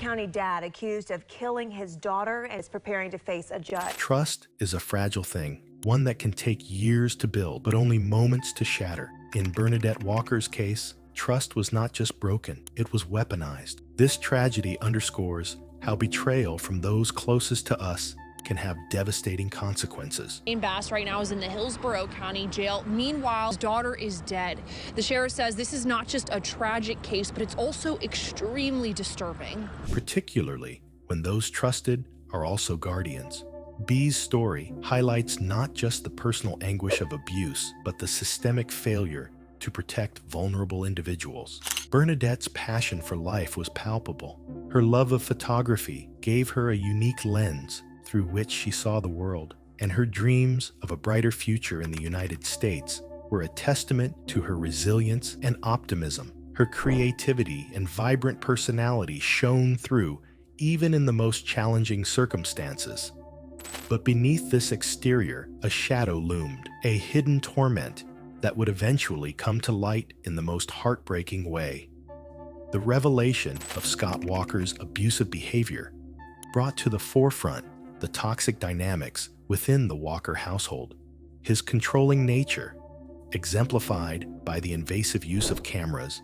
County dad accused of killing his daughter and is preparing to face a judge. Trust is a fragile thing, one that can take years to build, but only moments to shatter. In Bernadette Walker's case, trust was not just broken, it was weaponized. This tragedy underscores how betrayal from those closest to us can have devastating consequences. Bass right now is in the Hillsborough County Jail. Meanwhile, his daughter is dead. The sheriff says this is not just a tragic case, but it's also extremely disturbing. Particularly when those trusted are also guardians. B's story highlights not just the personal anguish of abuse, but the systemic failure to protect vulnerable individuals. Bernadette's passion for life was palpable. Her love of photography gave her a unique lens through which she saw the world, and her dreams of a brighter future in the United States were a testament to her resilience and optimism. Her creativity and vibrant personality shone through even in the most challenging circumstances. But beneath this exterior, a shadow loomed, a hidden torment that would eventually come to light in the most heartbreaking way. The revelation of Scott Walker's abusive behavior brought to the forefront the toxic dynamics within the Walker household. His controlling nature, exemplified by the invasive use of cameras,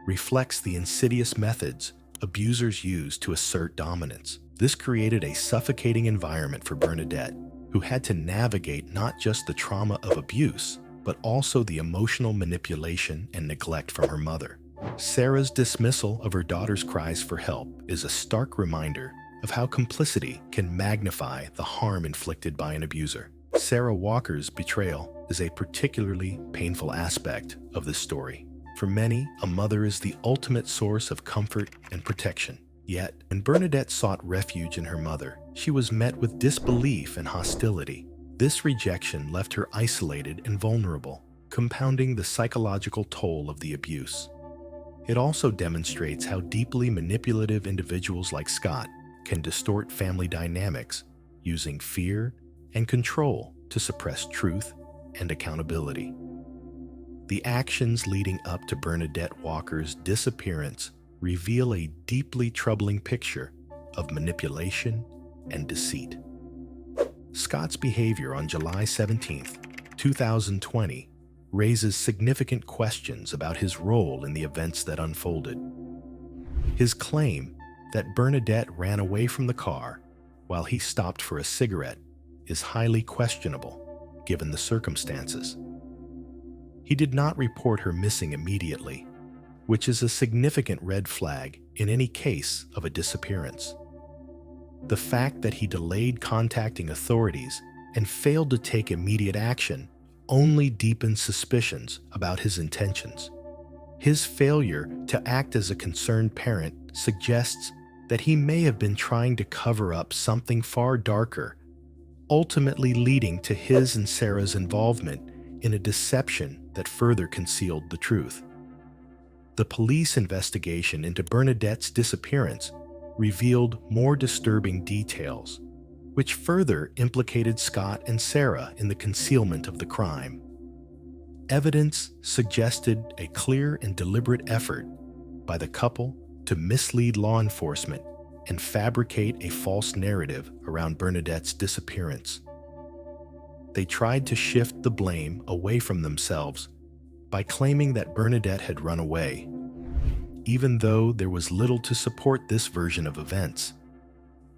reflects the insidious methods abusers use to assert dominance. This created a suffocating environment for Bernadette, who had to navigate not just the trauma of abuse, but also the emotional manipulation and neglect from her mother. Sarah's dismissal of her daughter's cries for help is a stark reminder of how complicity can magnify the harm inflicted by an abuser. Sarah Walker's betrayal is a particularly painful aspect of this story. For many, a mother is the ultimate source of comfort and protection. Yet, when Bernadette sought refuge in her mother, she was met with disbelief and hostility. This rejection left her isolated and vulnerable, compounding the psychological toll of the abuse. It also demonstrates how deeply manipulative individuals like Scott can distort family dynamics using fear and control to suppress truth and accountability. The actions leading up to Bernadette Walker's disappearance reveal a deeply troubling picture of manipulation and deceit. Scott's behavior on July 17, 2020, raises significant questions about his role in the events that unfolded. His claim that Bernadette ran away from the car while he stopped for a cigarette is highly questionable, given the circumstances. He did not report her missing immediately, which is a significant red flag in any case of a disappearance. The fact that he delayed contacting authorities and failed to take immediate action only deepens suspicions about his intentions. His failure to act as a concerned parent suggests that he may have been trying to cover up something far darker, ultimately leading to his and Sarah's involvement in a deception that further concealed the truth. The police investigation into Bernadette's disappearance revealed more disturbing details, which further implicated Scott and Sarah in the concealment of the crime. Evidence suggested a clear and deliberate effort by the couple to mislead law enforcement and fabricate a false narrative around Bernadette's disappearance. They tried to shift the blame away from themselves by claiming that Bernadette had run away, even though there was little to support this version of events.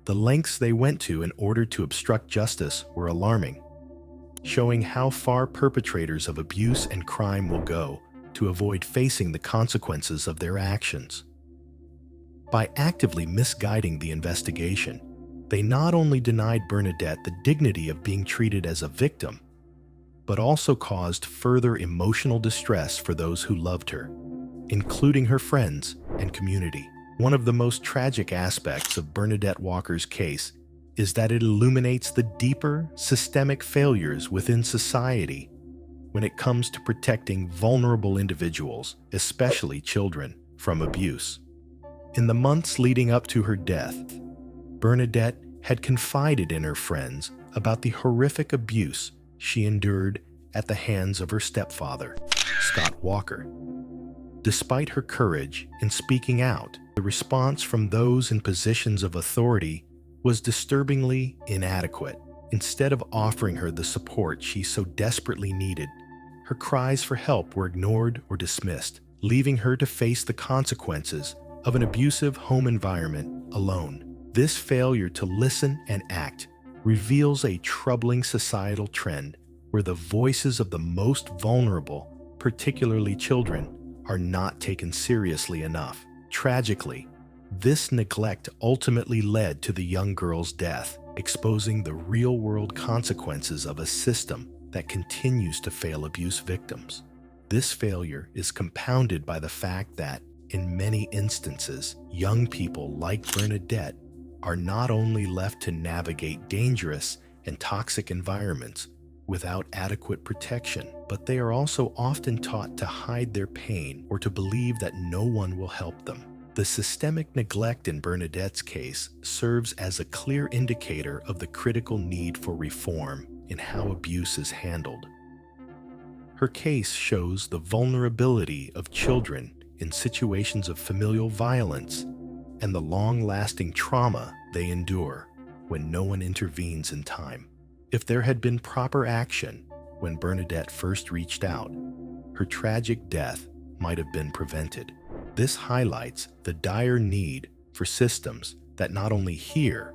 The lengths they went to in order to obstruct justice were alarming, showing how far perpetrators of abuse and crime will go to avoid facing the consequences of their actions. By actively misguiding the investigation, they not only denied Bernadette the dignity of being treated as a victim, but also caused further emotional distress for those who loved her, including her friends and community. One of the most tragic aspects of Bernadette Walker's case is that it illuminates the deeper systemic failures within society when it comes to protecting vulnerable individuals, especially children, from abuse. In the months leading up to her death, Bernadette had confided in her friends about the horrific abuse she endured at the hands of her stepfather, Scott Walker. Despite her courage in speaking out, The response from those in positions of authority was disturbingly inadequate. Instead of offering her the support she so desperately needed, her cries for help were ignored or dismissed, leaving her to face the consequences of an abusive home environment alone. This failure to listen and act reveals a troubling societal trend where the voices of the most vulnerable, particularly children, are not taken seriously enough. Tragically, this neglect ultimately led to the young girl's death, exposing the real-world consequences of a system that continues to fail abuse victims. This failure is compounded by the fact that, in many instances, young people like Bernadette are not only left to navigate dangerous and toxic environments without adequate protection, but they are also often taught to hide their pain or to believe that no one will help them. The systemic neglect in Bernadette's case serves as a clear indicator of the critical need for reform in how abuse is handled. Her case shows the vulnerability of children in situations of familial violence and the long-lasting trauma they endure when no one intervenes in time. If there had been proper action when Bernadette first reached out, her tragic death might have been prevented. This highlights the dire need for systems that not only hear,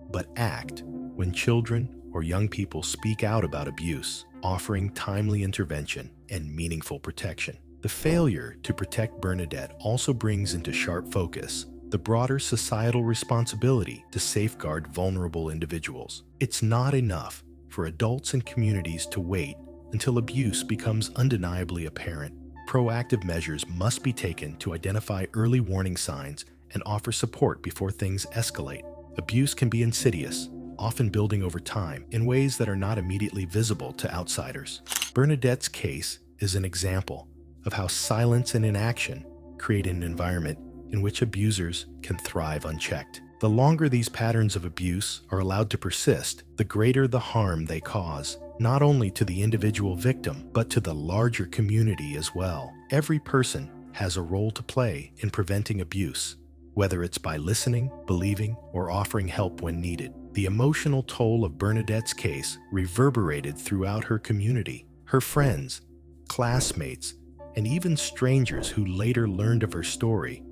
but act when children or young people speak out about abuse, offering timely intervention and meaningful protection. The failure to protect Bernadette also brings into sharp focus the broader societal responsibility to safeguard vulnerable individuals. It's not enough for adults and communities to wait until abuse becomes undeniably apparent. Proactive measures must be taken to identify early warning signs and offer support before things escalate. Abuse can be insidious, often building over time in ways that are not immediately visible to outsiders. Bernadette's case is an example of how silence and inaction create an environment in which abusers can thrive unchecked. The longer these patterns of abuse are allowed to persist, the greater the harm they cause, not only to the individual victim, but to the larger community as well. Every person has a role to play in preventing abuse, whether it's by listening, believing, or offering help when needed. The emotional toll of Bernadette's case reverberated throughout her community. Her friends, classmates, and even strangers who later learned of her story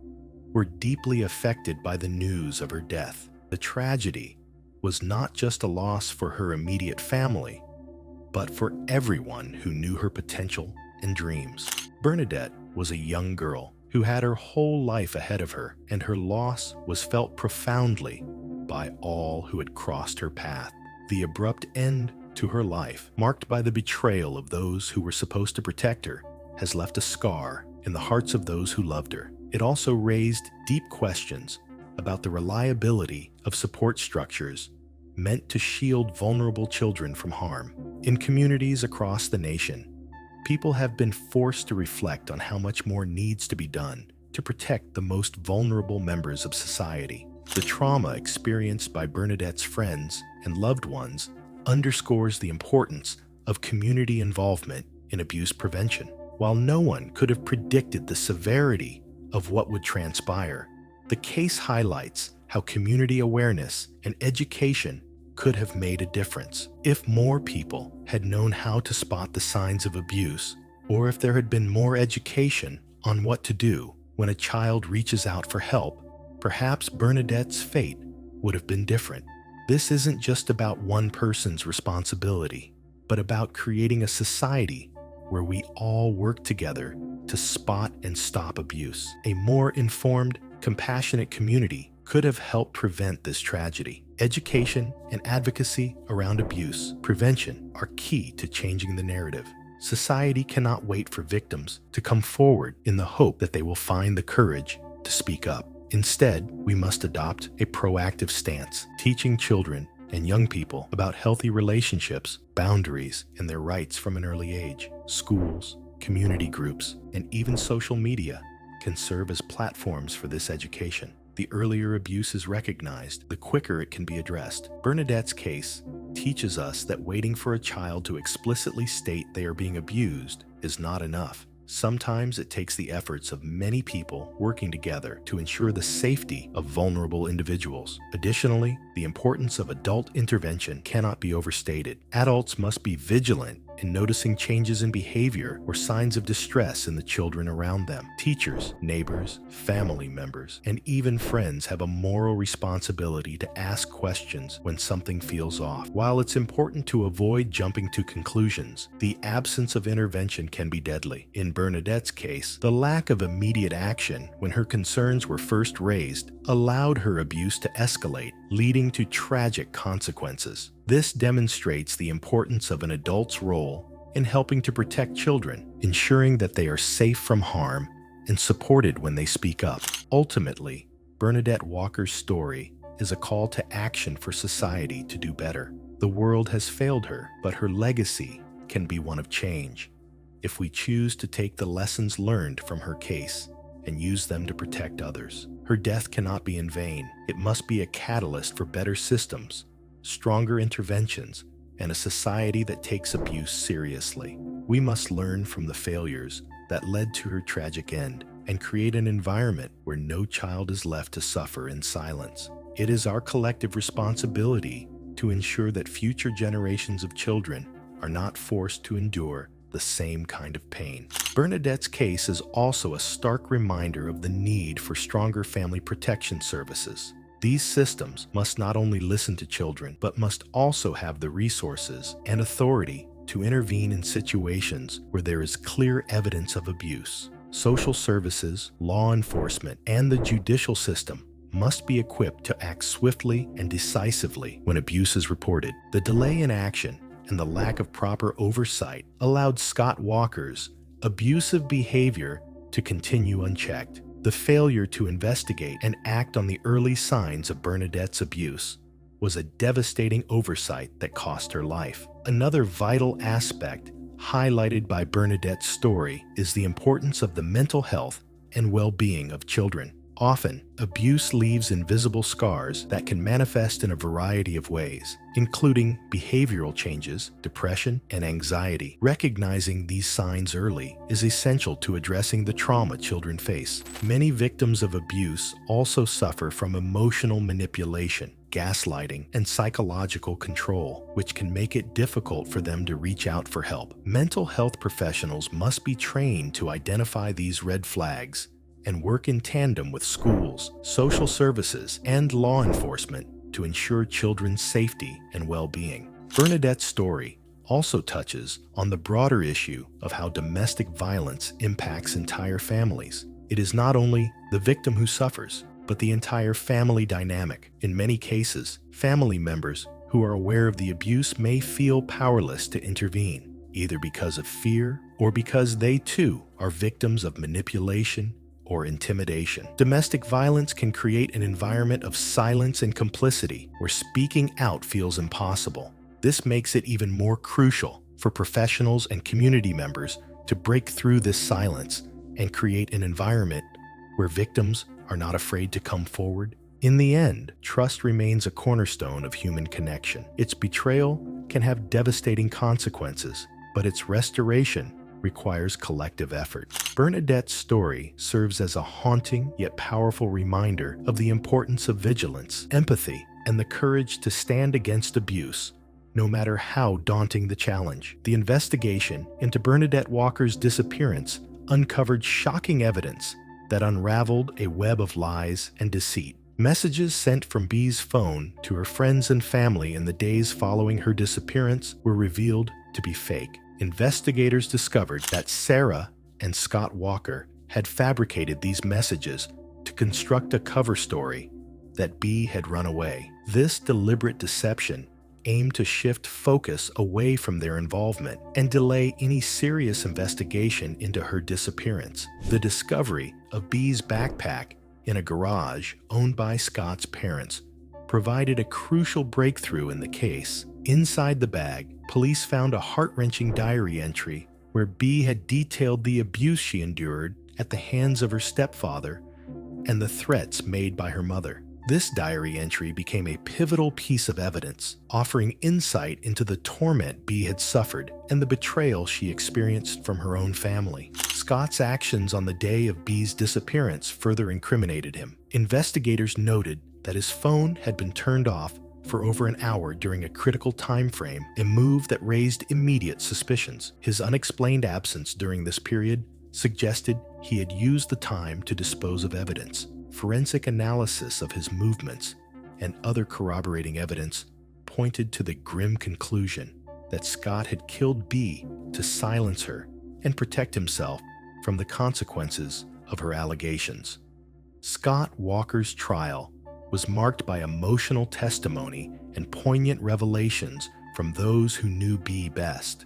were deeply affected by the news of her death. The tragedy was not just a loss for her immediate family, but for everyone who knew her potential and dreams. Bernadette was a young girl who had her whole life ahead of her, and her loss was felt profoundly by all who had crossed her path. The abrupt end to her life, marked by the betrayal of those who were supposed to protect her, has left a scar in the hearts of those who loved her. It also raised deep questions about the reliability of support structures meant to shield vulnerable children from harm. In communities across the nation, people have been forced to reflect on how much more needs to be done to protect the most vulnerable members of society. The trauma experienced by Bernadette's friends and loved ones underscores the importance of community involvement in abuse prevention. While no one could have predicted the severity of what would transpire, the case highlights how community awareness and education could have made a difference. If more people had known how to spot the signs of abuse, or if there had been more education on what to do when a child reaches out for help, perhaps Bernadette's fate would have been different. This isn't just about one person's responsibility, but about creating a society where we all work together to spot and stop abuse. A more informed, compassionate community could have helped prevent this tragedy. Education and advocacy around abuse prevention are key to changing the narrative. Society cannot wait for victims to come forward in the hope that they will find the courage to speak up. Instead, we must adopt a proactive stance, teaching children and young people about healthy relationships, boundaries, and their rights from an early age. Schools, community groups, and even social media can serve as platforms for this education. The earlier abuse is recognized, the quicker it can be addressed. Bernadette's case teaches us that waiting for a child to explicitly state they are being abused is not enough. Sometimes it takes the efforts of many people working together to ensure the safety of vulnerable individuals. Additionally, the importance of adult intervention cannot be overstated. Adults must be vigilant in noticing changes in behavior or signs of distress in the children around them. Teachers, neighbors, family members, and even friends have a moral responsibility to ask questions when something feels off. While it's important to avoid jumping to conclusions, the absence of intervention can be deadly. In Bernadette's case, the lack of immediate action when her concerns were first raised allowed her abuse to escalate, leading to tragic consequences. This demonstrates the importance of an adult's role in helping to protect children, ensuring that they are safe from harm and supported when they speak up. Ultimately, Bernadette Walker's story is a call to action for society to do better. The world has failed her, but her legacy can be one of change if we choose to take the lessons learned from her case and use them to protect others. Her death cannot be in vain. It must be a catalyst for better systems, stronger interventions, and a society that takes abuse seriously. We must learn from the failures that led to her tragic end and create an environment where no child is left to suffer in silence. It is our collective responsibility to ensure that future generations of children are not forced to endure the same kind of pain. Bernadette's case is also a stark reminder of the need for stronger family protection services. These systems must not only listen to children, but must also have the resources and authority to intervene in situations where there is clear evidence of abuse. Social services, law enforcement, and the judicial system must be equipped to act swiftly and decisively when abuse is reported. The delay in action and the lack of proper oversight allowed Scott Walker's abusive behavior to continue unchecked. The failure to investigate and act on the early signs of Bernadette's abuse was a devastating oversight that cost her life. Another vital aspect highlighted by Bernadette's story is the importance of the mental health and well-being of children. Often, abuse leaves invisible scars that can manifest in a variety of ways, including behavioral changes, depression, and anxiety. Recognizing these signs early is essential to addressing the trauma children face. Many victims of abuse also suffer from emotional manipulation, gaslighting, and psychological control, which can make it difficult for them to reach out for help. Mental health professionals must be trained to identify these red flags and work in tandem with schools, social services, and law enforcement to ensure children's safety and well-being. Bernadette's story also touches on the broader issue of how domestic violence impacts entire families. It is not only the victim who suffers, but the entire family dynamic. In many cases, family members who are aware of the abuse may feel powerless to intervene, either because of fear or because they too are victims of manipulation or intimidation. Domestic violence can create an environment of silence and complicity where speaking out feels impossible. This makes it even more crucial for professionals and community members to break through this silence and create an environment where victims are not afraid to come forward. In the end, trust remains a cornerstone of human connection. Its betrayal can have devastating consequences, but its restoration requires collective effort. Bernadette's story serves as a haunting yet powerful reminder of the importance of vigilance, empathy, and the courage to stand against abuse, no matter how daunting the challenge. The investigation into Bernadette Walker's disappearance uncovered shocking evidence that unraveled a web of lies and deceit. Messages sent from B's phone to her friends and family in the days following her disappearance were revealed to be fake. Investigators discovered that Sarah and Scott Walker had fabricated these messages to construct a cover story that B had run away. This deliberate deception aimed to shift focus away from their involvement and delay any serious investigation into her disappearance. The discovery of B's backpack in a garage owned by Scott's parents provided a crucial breakthrough in the case. Inside the bag, police found a heart-wrenching diary entry where B had detailed the abuse she endured at the hands of her stepfather and the threats made by her mother. This diary entry became a pivotal piece of evidence, offering insight into the torment B had suffered and the betrayal she experienced from her own family. Scott's actions on the day of B's disappearance further incriminated him. Investigators noted that his phone had been turned off for over an hour during a critical time frame, a move that raised immediate suspicions. His unexplained absence during this period suggested he had used the time to dispose of evidence. Forensic analysis of his movements and other corroborating evidence pointed to the grim conclusion that Scott had killed B to silence her and protect himself from the consequences of her allegations. Scott Walker's trial was marked by emotional testimony and poignant revelations from those who knew B best.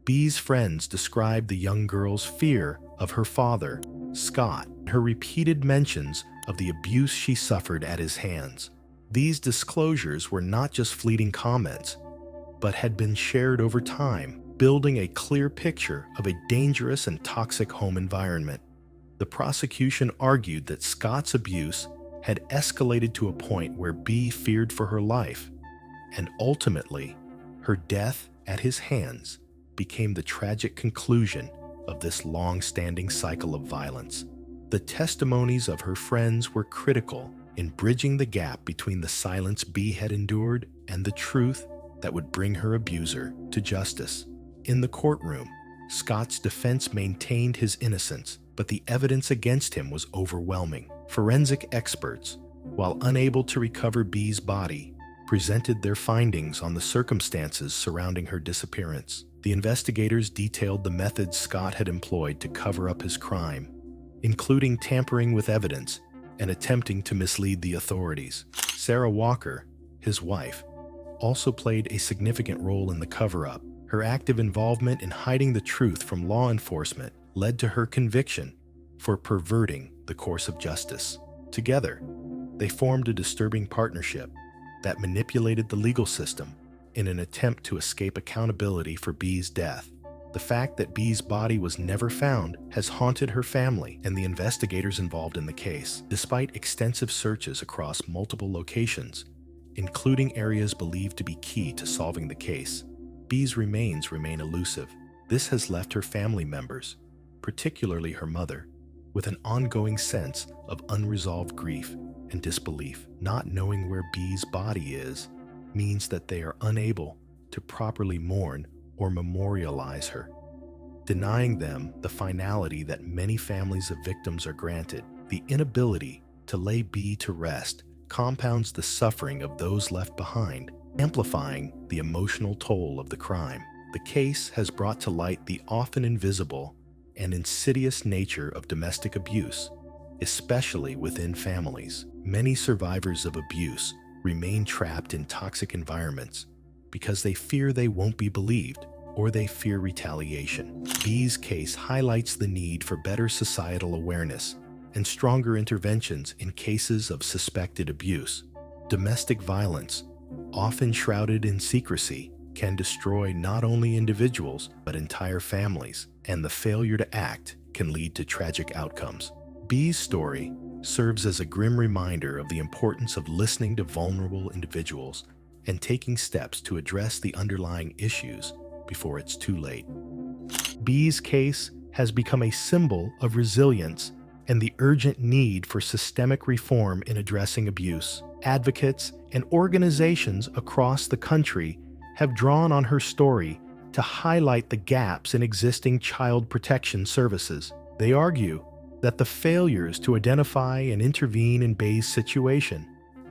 B's friends described the young girl's fear of her father, Scott, and her repeated mentions of the abuse she suffered at his hands. These disclosures were not just fleeting comments, but had been shared over time, building a clear picture of a dangerous and toxic home environment. The prosecution argued that Scott's abuse had escalated to a point where B feared for her life, and ultimately, her death at his hands became the tragic conclusion of this long-standing cycle of violence. The testimonies of her friends were critical in bridging the gap between the silence B had endured and the truth that would bring her abuser to justice. In the courtroom, Scott's defense maintained his innocence, but the evidence against him was overwhelming. Forensic experts, while unable to recover B's body, presented their findings on the circumstances surrounding her disappearance. The investigators detailed the methods Scott had employed to cover up his crime, including tampering with evidence and attempting to mislead the authorities. Sarah Walker, his wife, also played a significant role in the cover-up. Her active involvement in hiding the truth from law enforcement led to her conviction for perverting the course of justice. Together, they formed a disturbing partnership that manipulated the legal system in an attempt to escape accountability for B's death. The fact that B's body was never found has haunted her family and the investigators involved in the case. Despite extensive searches across multiple locations, including areas believed to be key to solving the case, B's remains remain elusive. This has left her family members, particularly her mother, with an ongoing sense of unresolved grief and disbelief. Not knowing where B's body is means that they are unable to properly mourn or memorialize her, denying them the finality that many families of victims are granted. The inability to lay B to rest compounds the suffering of those left behind, amplifying the emotional toll of the crime. The case has brought to light the often invisible and insidious nature of domestic abuse, especially within families. Many survivors of abuse remain trapped in toxic environments because they fear they won't be believed or they fear retaliation. B's case highlights the need for better societal awareness and stronger interventions in cases of suspected abuse. Domestic violence, often shrouded in secrecy, can destroy not only individuals but entire families, and the failure to act can lead to tragic outcomes. B's story serves as a grim reminder of the importance of listening to vulnerable individuals and taking steps to address the underlying issues before it's too late. B's case has become a symbol of resilience and the urgent need for systemic reform in addressing abuse. Advocates and organizations across the country have drawn on her story to highlight the gaps in existing child protection services. They argue that the failures to identify and intervene in B's situation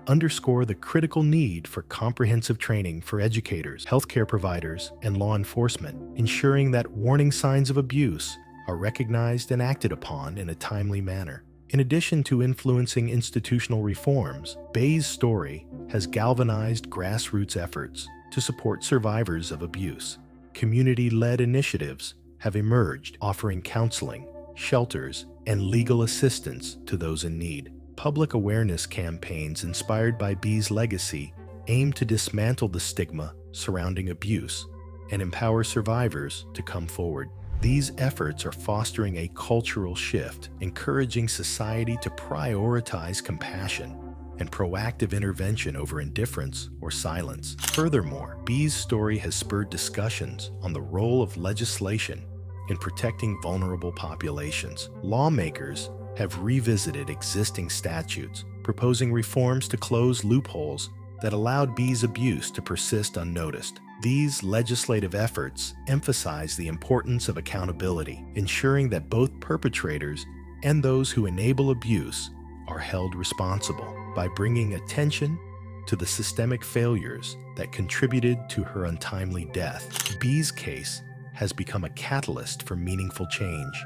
underscore the critical need for comprehensive training for educators, healthcare providers, and law enforcement, ensuring that warning signs of abuse are recognized and acted upon in a timely manner. In addition to influencing institutional reforms, B's story has galvanized grassroots efforts to support survivors of abuse. Community-led initiatives have emerged, offering counseling, shelters, and legal assistance to those in need. Public awareness campaigns inspired by B's legacy aim to dismantle the stigma surrounding abuse and empower survivors to come forward. These efforts are fostering a cultural shift, encouraging society to prioritize compassion and proactive intervention over indifference or silence. Furthermore, B's story has spurred discussions on the role of legislation in protecting vulnerable populations. Lawmakers have revisited existing statutes, proposing reforms to close loopholes that allowed bees' abuse to persist unnoticed. These legislative efforts emphasize the importance of accountability, ensuring that both perpetrators and those who enable abuse are held responsible. By bringing attention to the systemic failures that contributed to her untimely death, B's case has become a catalyst for meaningful change,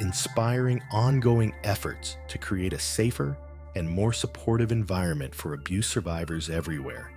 inspiring ongoing efforts to create a safer and more supportive environment for abuse survivors everywhere.